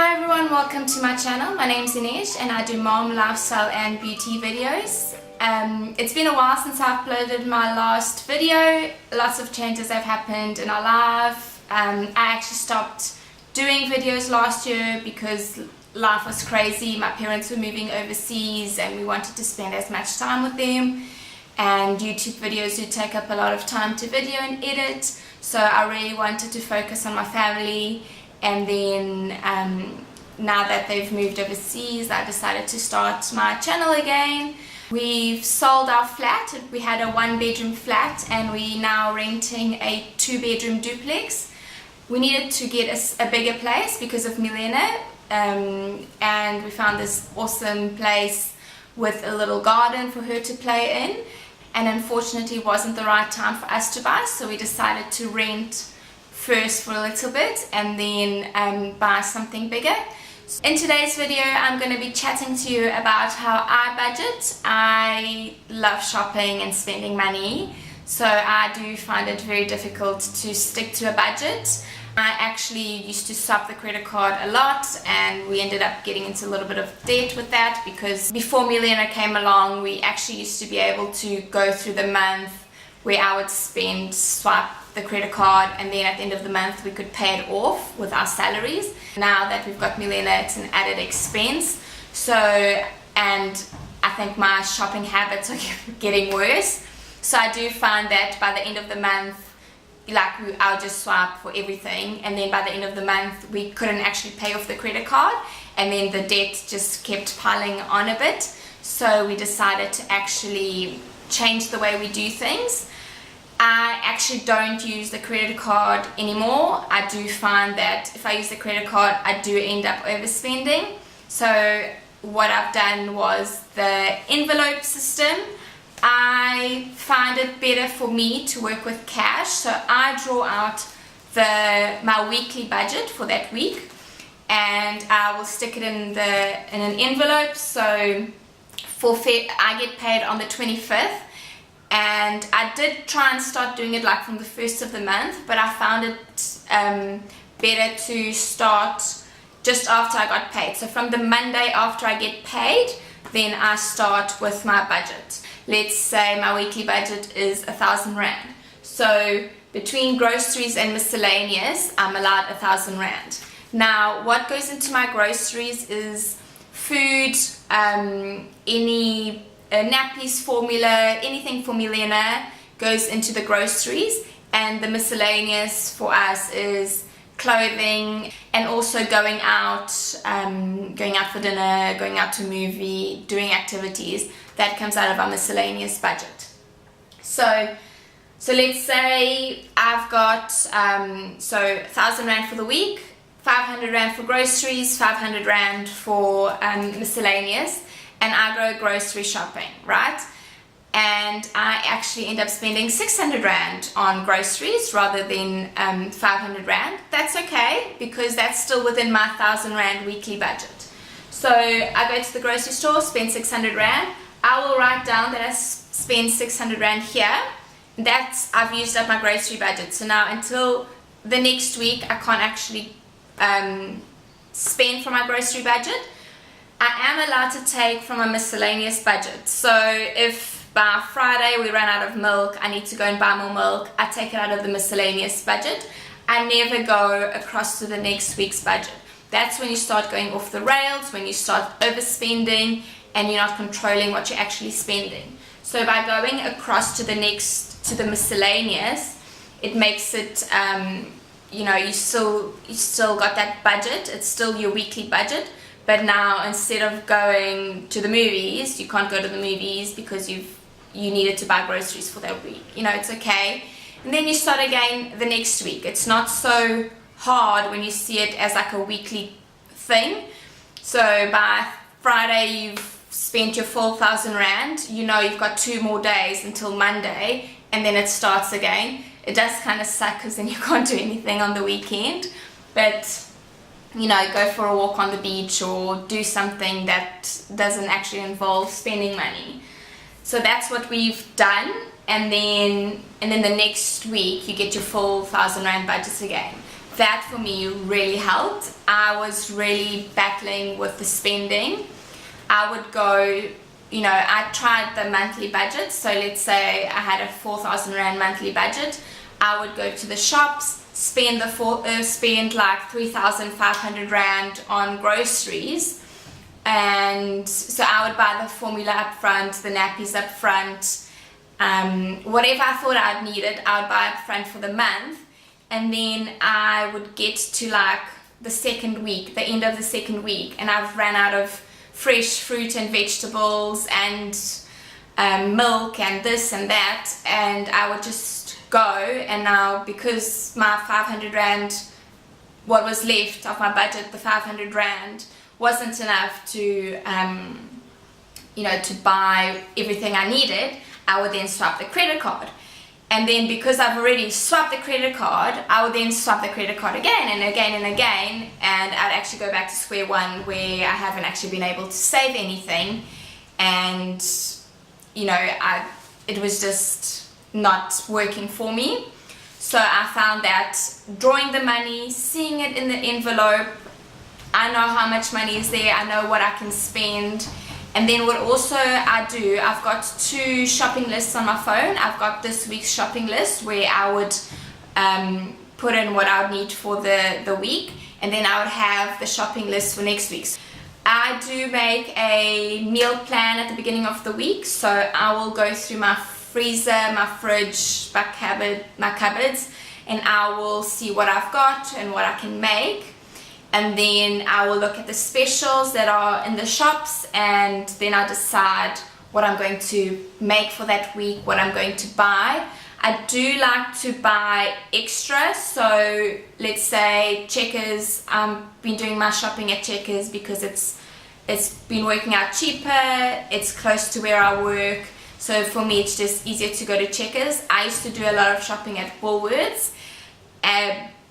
Hi everyone, welcome to my channel. My name's Inês and I do mom, lifestyle and beauty videos. It's been a while since I uploaded my last video. Lots of changes have happened in our life. I actually stopped doing videos last year because life was crazy. My parents were moving overseas and we wanted to spend as much time with them. And YouTube videos do take up a lot of time to video and edit. So I really wanted to focus on my family. And then now that they've moved overseas, I decided to start my channel again. We've sold our flat. We had a 1-bedroom flat and we're now renting a 2-bedroom duplex. We needed to get a bigger place because of Milena, and we found this awesome place with a little garden for her to play in, and unfortunately it wasn't the right time for us to buy, so we decided to rent first for a little bit and then buy something bigger. In today's video I'm going to be chatting to you about how I budget. I love shopping and spending money, so I do find it very difficult to stick to a budget. I actually used to swap the credit card a lot and we ended up getting into a little bit of debt with that because before Milena came along we actually used to be able to go through the month where I would swipe the credit card, and then at the end of the month we could pay it off with our salaries. Now that we've got Milena, it's an added expense. So, and I think my shopping habits are getting worse. So I do find that by the end of the month, I'll just swipe for everything, and then by the end of the month we couldn't actually pay off the credit card, and then the debt just kept piling on a bit. So we decided to actually change the way we do things. I actually don't use the credit card anymore. I do find that if I use the credit card I do end up overspending. So what I've done was the envelope system. I find it better for me to work with cash, so I draw out my weekly budget for that week and I will stick it in an envelope. So I get paid on the 25th. And I did try and start doing it from the 1st of the month, but I found it better to start just after I got paid. So from the Monday after I get paid, then I start with my budget. Let's say my weekly budget is 1,000 rand. So between groceries and miscellaneous, I'm allowed 1,000 rand. Now what goes into my groceries is food, any nappies, formula, anything for Milena goes into the groceries, and the miscellaneous for us is clothing and also going out for dinner, going out to a movie, doing activities. That comes out of our miscellaneous budget. So let's say I've got 1,000 rand for the week, 500 rand for groceries, 500 rand for miscellaneous, and I go grocery shopping, right? And I actually end up spending 600 rand on groceries rather than 500 rand. That's okay because that's still within my 1,000 rand weekly budget. So I go to the grocery store, spend 600 rand. I will write down that I spend 600 rand here. I've used up my grocery budget. So now until the next week I can't actually spend from my grocery budget. I am allowed to take from a miscellaneous budget. So if by Friday we run out of milk, I need to go and buy more milk, I take it out of the miscellaneous budget. I never go across to the next week's budget. That's when you start going off the rails, when you start overspending and you're not controlling what you're actually spending. So by going across to the miscellaneous, it makes it you still got that budget, it's still your weekly budget. But now instead of going to the movies, you can't go to the movies because you needed to buy groceries for that week. It's okay. And then you start again the next week. It's not so hard when you see it as like a weekly thing. So by Friday you've spent your full 1,000 rand. You've got 2 more days until Monday and then it starts again. It does kind of suck because then you can't do anything on the weekend. But go for a walk on the beach or do something that doesn't actually involve spending money. So that's what we've done, and then the next week you get your full 1,000 rand budget again. that for me really helped. I was really battling with the spending. I would go, you know, I tried the monthly budget. So let's say I had a 4,000 Rand monthly budget. I would go to the shops, spend like 3,500 Rand on groceries. And so I would buy the formula up front, the nappies up front, whatever I thought I'd needed, I would buy up front for the month. And then I would get to like the second week, the end of the second week, and I've ran out of fresh fruit and vegetables and milk and this and that, and I would just go. And now, because my 500 Rand, what was left of my budget, the 500 Rand wasn't enough to you know, to buy everything I needed, I would then swap the credit card. And then because I've already swapped the credit card, I would then swap the credit card again and again and again, and I'd actually go back to square one where I haven't actually been able to save anything. And you know, it was just not working for me. So I found that drawing the money, seeing it in the envelope, I know how much money is there, I know what I can spend. And then what also I do, I've got 2 shopping lists on my phone. I've got this week's shopping list where I would put in what I would need for the week, and then I would have the shopping list for next week. I do make a meal plan at the beginning of the week, so I will go through my freezer, my fridge, my cupboards, and I will see what I've got and what I can make. And then I will look at the specials that are in the shops, and then I'll decide what I'm going to make for that week, what I'm going to buy. I do like to buy extra, so let's say Checkers. I've been doing my shopping at Checkers because it's been working out cheaper, it's close to where I work, so for me it's just easier to go to Checkers. I used to do a lot of shopping at Woolworths.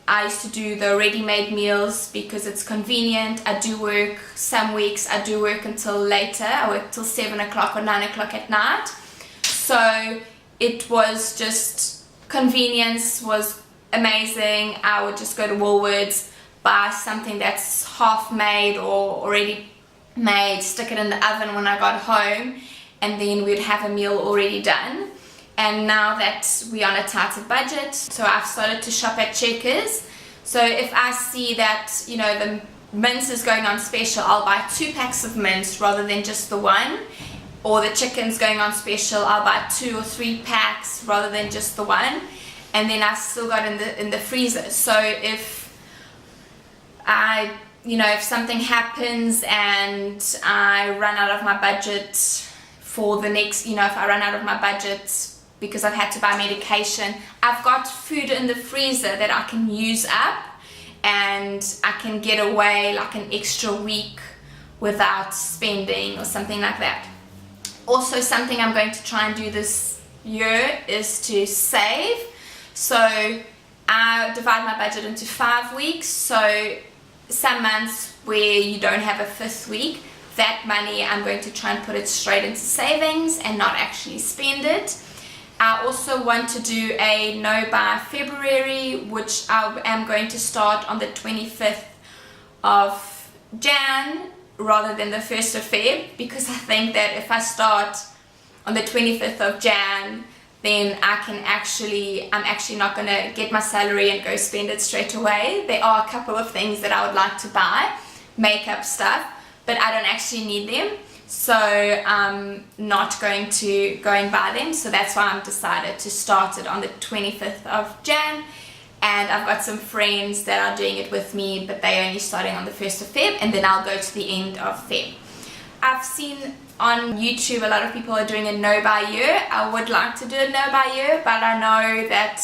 I used to do the ready-made meals because it's convenient. I do work, some weeks I do work until later. I work till 7 o'clock or 9 o'clock at night. So it was just, convenience was amazing. I would just go to Woolworths, buy something that's half made or already made, stick it in the oven when I got home, and then we'd have a meal already done. And now that we're on a tighter budget, so I've started to shop at Checkers. So if I see that, you know, the mince is going on special, I'll buy 2 packs of mince rather than just the one. Or the chicken's going on special, I'll buy 2 or 3 packs rather than just the one. And then I've still got in the freezer. So if if something happens and I run out of my budget for the next, if I run out of my budget because I've had to buy medication, I've got food in the freezer that I can use up, and I can get away like an extra week without spending or something like that. Also, something I'm going to try and do this year is to save. So I divide my budget into 5 weeks. So some months where you don't have a 5th week, that money I'm going to try and put it straight into savings and not actually spend it. I also want to do a no buy February, which I am going to start on the 25th of Jan rather than the 1st of Feb, because I think that if I start on the 25th of Jan, then I'm actually not going to get my salary and go spend it straight away. There are a couple of things that I would like to buy, makeup stuff, but I don't actually need them. So I'm not going to go and buy them. So that's why I've decided to start it on the 25th of Jan. And I've got some friends that are doing it with me, but they're only starting on the 1st of Feb, and then I'll go to the end of Feb. I've seen on YouTube a lot of people are doing a no buy year. I would like to do a no buy year, but I know that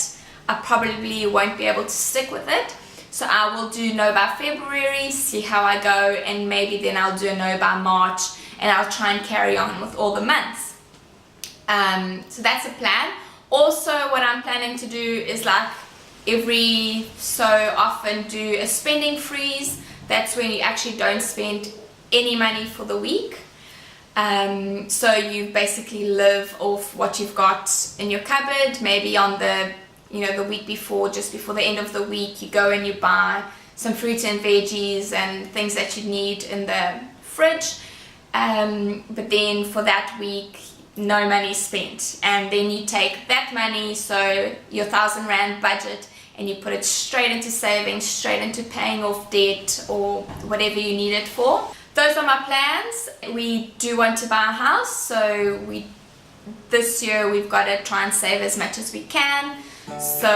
I probably won't be able to stick with it. So I will do no buy February, see how I go, and maybe then I'll do a no buy March, and I'll try and carry on with all the months. So that's a plan. Also, what I'm planning to do is like every so often do a spending freeze. That's when you actually don't spend any money for the week. So you basically live off what you've got in your cupboard, maybe on the the week before, just before the end of the week, you go and you buy some fruit and veggies and things that you need in the fridge, but then for that week no money spent, and then you take that money, so your R1,000 budget, and you put it straight into savings, straight into paying off debt or whatever you need it for. Those are my plans. We do want to buy a house, so this year we've got to try and save as much as we can. So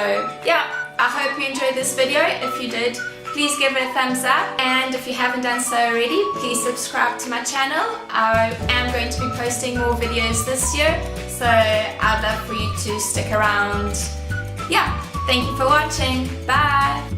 yeah, I hope you enjoyed this video. If you did, please give it a thumbs up, and if you haven't done so already, please subscribe to my channel. I am going to be posting more videos this year, so I'd love for you to stick around. Yeah, thank you for watching. Bye!